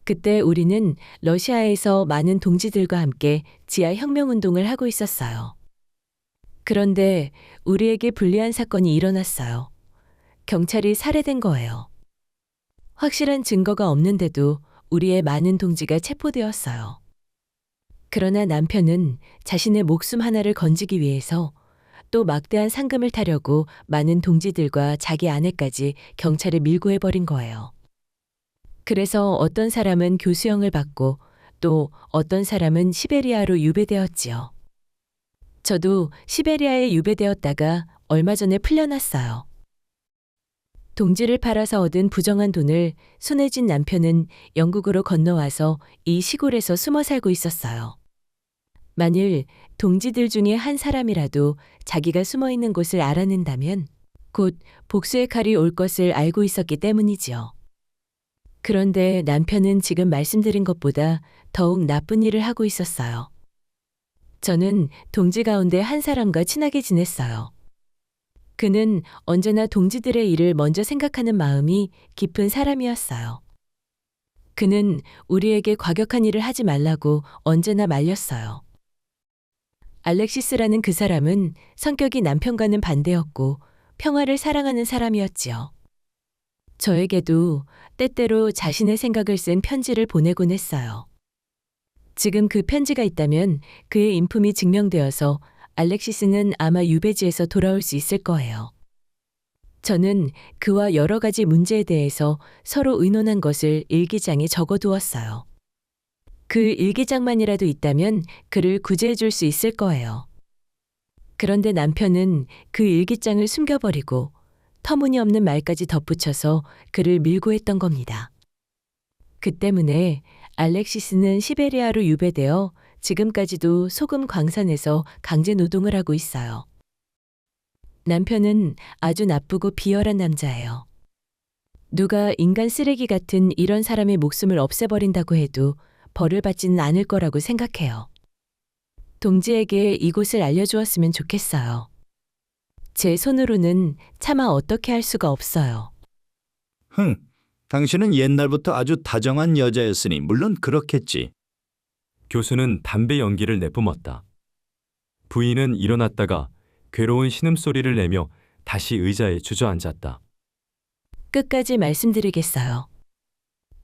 그때 우리는 러시아에서 많은 동지들과 함께 지하 혁명운동을 하고 있었어요. 그런데 우리에게 불리한 사건이 일어났어요. 경찰이 살해된 거예요. 확실한 증거가 없는데도 우리의 많은 동지가 체포되었어요. 그러나 남편은 자신의 목숨 하나를 건지기 위해서 또 막대한 상금을 타려고 많은 동지들과 자기 아내까지 경찰에 밀고 해버린 거예요. 그래서 어떤 사람은 교수형을 받고 또 어떤 사람은 시베리아로 유배되었지요. 저도 시베리아에 유배되었다가 얼마 전에 풀려났어요. 동지를 팔아서 얻은 부정한 돈을 손에 쥔 남편은 영국으로 건너와서 이 시골에서 숨어 살고 있었어요. 만일 동지들 중에 한 사람이라도 자기가 숨어 있는 곳을 알아낸다면 곧 복수의 칼이 올 것을 알고 있었기 때문이지요. 그런데 남편은 지금 말씀드린 것보다 더욱 나쁜 일을 하고 있었어요. 저는 동지 가운데 한 사람과 친하게 지냈어요. 그는 언제나 동지들의 일을 먼저 생각하는 마음이 깊은 사람이었어요. 그는 우리에게 과격한 일을 하지 말라고 언제나 말렸어요. 알렉시스라는 그 사람은 성격이 남편과는 반대였고 평화를 사랑하는 사람이었지요. 저에게도 때때로 자신의 생각을 쓴 편지를 보내곤 했어요. 지금 그 편지가 있다면 그의 인품이 증명되어서 알렉시스는 아마 유배지에서 돌아올 수 있을 거예요. 저는 그와 여러 가지 문제에 대해서 서로 의논한 것을 일기장에 적어두었어요. 그 일기장만이라도 있다면 그를 구제해 줄 수 있을 거예요. 그런데 남편은 그 일기장을 숨겨버리고 터무니없는 말까지 덧붙여서 그를 밀고 했던 겁니다. 그 때문에 알렉시스는 시베리아로 유배되어 지금까지도 소금 광산에서 강제 노동을 하고 있어요. 남편은 아주 나쁘고 비열한 남자예요. 누가 인간 쓰레기 같은 이런 사람의 목숨을 없애버린다고 해도 벌을 받지는 않을 거라고 생각해요. 동지에게 이곳을 알려주었으면 좋겠어요. 제 손으로는 차마 어떻게 할 수가 없어요. 당신은 옛날부터 아주 다정한 여자였으니 물론 그렇겠지. 교수는 담배 연기를 내뿜었다. 부인은 일어났다가 괴로운 신음소리를 내며 다시 의자에 주저앉았다. 끝까지 말씀드리겠어요.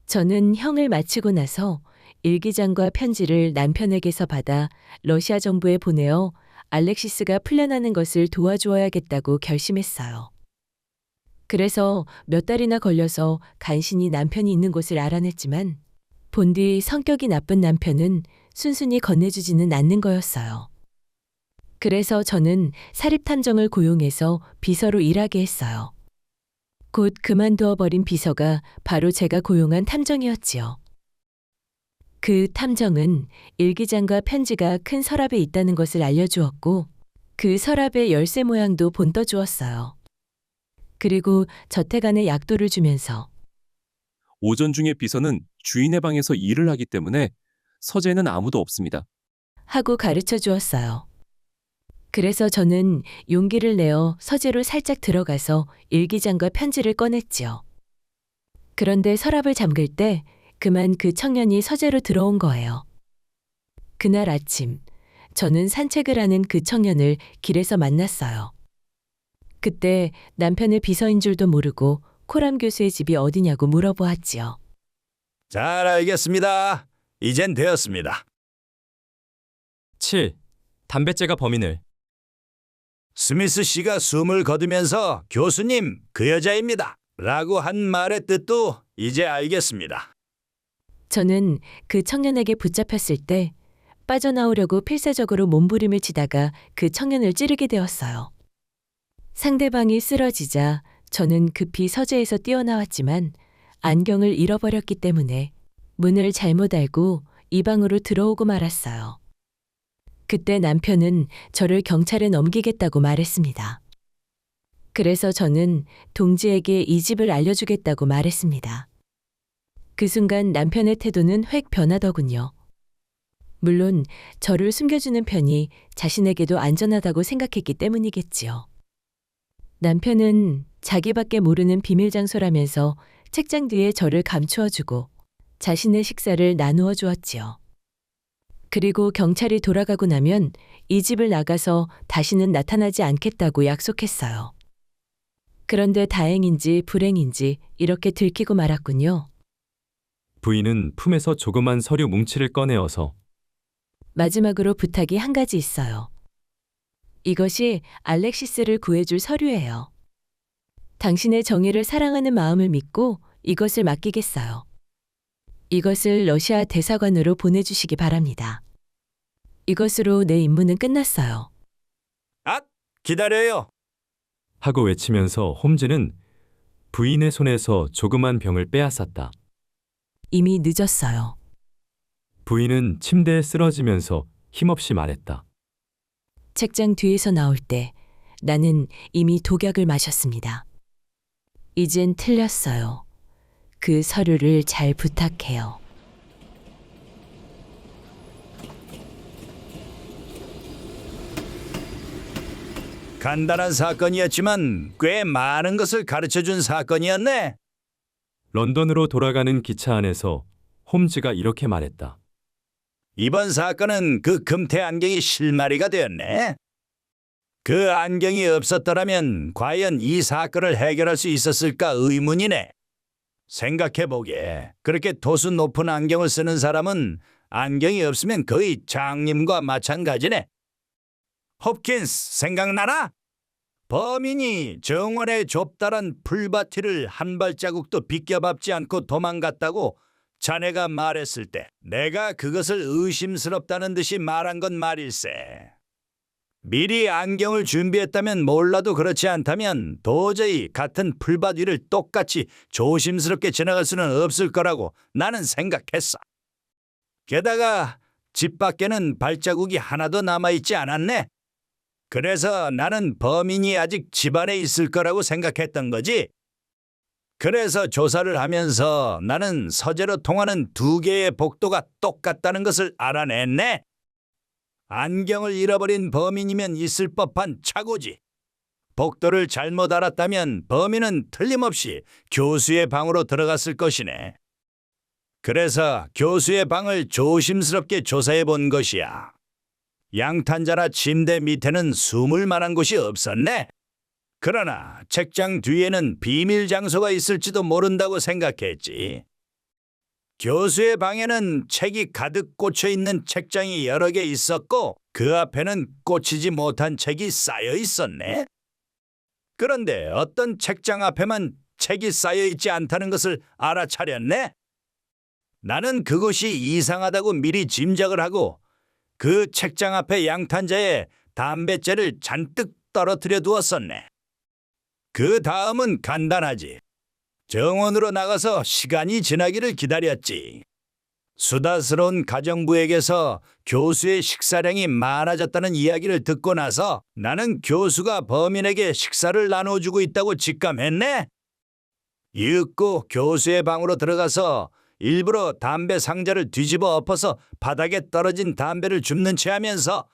저는 형을 마치고 나서 일기장과 편지를 남편에게서 받아 러시아 정부에 보내어 알렉시스가 풀려나는 것을 도와주어야겠다고 결심했어요. 그래서 몇 달이나 걸려서 간신히 남편이 있는 곳을 알아냈지만 본디 성격이 나쁜 남편은 순순히 건네주지는 않는 거였어요. 그래서 저는 사립탐정을 고용해서 비서로 일하게 했어요. 곧 그만두어 버린 비서가 바로 제가 고용한 탐정이었지요. 그 탐정은 일기장과 편지가 큰 서랍에 있다는 것을 알려주었고 그 서랍의 열쇠 모양도 본떠 주었어요. 그리고 저택 안에 약도를 주면서 오전 중에 비서는 주인의 방에서 일을 하기 때문에 서재에는 아무도 없습니다. 하고 가르쳐 주었어요. 그래서 저는 용기를 내어 서재로 살짝 들어가서 일기장과 편지를 꺼냈지요. 그런데 서랍을 잠글 때 그만 그 청년이 서재로 들어온 거예요. 그날 아침 저는 산책을 하는 그 청년을 길에서 만났어요. 그때 남편의 비서인 줄도 모르고 코람 교수의 집이 어디냐고 물어보았지요. 잘 알겠습니다. 이젠 되었습니다. 7. 담뱃재가 범인을. 스미스 씨가 숨을 거두면서 교수님, 그 여자입니다. 라고 한 말의 뜻도 이제 알겠습니다. 저는 그 청년에게 붙잡혔을 때 빠져나오려고 필사적으로 몸부림을 치다가 그 청년을 찌르게 되었어요. 상대방이 쓰러지자 저는 급히 서재에서 뛰어나왔지만 안경을 잃어버렸기 때문에 문을 잘못 알고 이 방으로 들어오고 말았어요. 그때 남편은 저를 경찰에 넘기겠다고 말했습니다. 그래서 저는 동지에게 이 집을 알려주겠다고 말했습니다. 그 순간 남편의 태도는 획 변하더군요. 물론 저를 숨겨주는 편이 자신에게도 안전하다고 생각했기 때문이겠지요. 남편은 자기밖에 모르는 비밀 장소라면서 책장 뒤에 저를 감추어주고 자신의 식사를 나누어 주었지요. 그리고 경찰이 돌아가고 나면 이 집을 나가서 다시는 나타나지 않겠다고 약속했어요. 그런데 다행인지 불행인지 이렇게 들키고 말았군요. 부인은 품에서 조그만 서류 뭉치를 꺼내어서 마지막으로 부탁이 한 가지 있어요. 이것이 알렉시스를 구해줄 서류예요. 당신의 정의를 사랑하는 마음을 믿고 이것을 맡기겠어요. 이것을 러시아 대사관으로 보내주시기 바랍니다. 이것으로 내 임무는 끝났어요. 아, 기다려요. 하고 외치면서 홈즈는 부인의 손에서 조그만 병을 빼앗았다. 이미 늦었어요. 부인은 침대에 쓰러지면서 힘없이 말했다. 책장 뒤에서 나올 때 나는 이미 독약을 마셨습니다. 이젠 틀렸어요. 그 서류를 잘 부탁해요. 간단한 사건이었지만 꽤 많은 것을 가르쳐준 사건이었네. 런던으로 돌아가는 기차 안에서 홈즈가 이렇게 말했다. 이번 사건은 그 금태 안경이 실마리가 되었네. 그 안경이 없었더라면 과연 이 사건을 해결할 수 있었을까 의문이네. 생각해보게. 그렇게 도수 높은 안경을 쓰는 사람은 안경이 없으면 거의 장님과 마찬가지네. 홉킨스, 생각나나? 범인이 정원의 좁다란 풀밭을 한 발자국도 비껴밟지 않고 도망갔다고 자네가 말했을 때 내가 그것을 의심스럽다는 듯이 말한 건 말일세. 미리 안경을 준비했다면 몰라도 그렇지 않다면 도저히 같은 풀밭 위를 똑같이 조심스럽게 지나갈 수는 없을 거라고 나는 생각했어. 게다가 집 밖에는 발자국이 하나도 남아있지 않았네. 그래서 나는 범인이 아직 집 안에 있을 거라고 생각했던 거지. 그래서 조사를 하면서 나는 서재로 통하는 두 개의 복도가 똑같다는 것을 알아냈네. 안경을 잃어버린 범인이면 있을 법한 착오지. 복도를 잘못 알았다면 범인은 틀림없이 교수의 방으로 들어갔을 것이네. 그래서 교수의 방을 조심스럽게 조사해 본 것이야. 양탄자나 침대 밑에는 숨을 만한 곳이 없었네. 그러나 책장 뒤에는 비밀 장소가 있을지도 모른다고 생각했지. 교수의 방에는 책이 가득 꽂혀 있는 책장이 여러 개 있었고 그 앞에는 꽂히지 못한 책이 쌓여 있었네. 그런데 어떤 책장 앞에만 책이 쌓여 있지 않다는 것을 알아차렸네. 나는 그것이 이상하다고 미리 짐작을 하고 그 책장 앞에 양탄자에 담뱃재를 잔뜩 떨어뜨려 두었었네. 그 다음은 간단하지. 정원으로 나가서 시간이 지나기를 기다렸지. 수다스러운 가정부에게서 교수의 식사량이 많아졌다는 이야기를 듣고 나서 나는 교수가 범인에게 식사를 나눠주고 있다고 직감했네. 이윽고 교수의 방으로 들어가서 일부러 담배 상자를 뒤집어 엎어서 바닥에 떨어진 담배를 줍는 채 하면서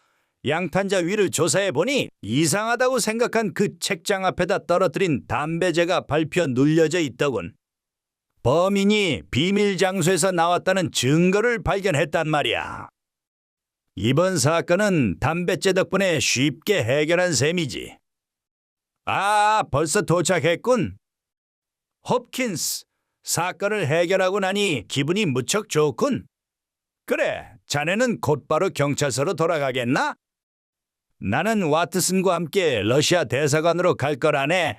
양탄자 위를 조사해 보니 이상하다고 생각한 그 책장 앞에다 떨어뜨린 담배재가 밟혀 눌려져 있더군. 범인이 비밀 장소에서 나왔다는 증거를 발견했단 말이야. 이번 사건은 담뱃재 덕분에 쉽게 해결한 셈이지. 아, 벌써 도착했군. 홉킨스, 사건을 해결하고 나니 기분이 무척 좋군. 그래, 자네는 곧바로 경찰서로 돌아가겠나? 나는 와트슨과 함께 러시아 대사관으로 갈 거라네.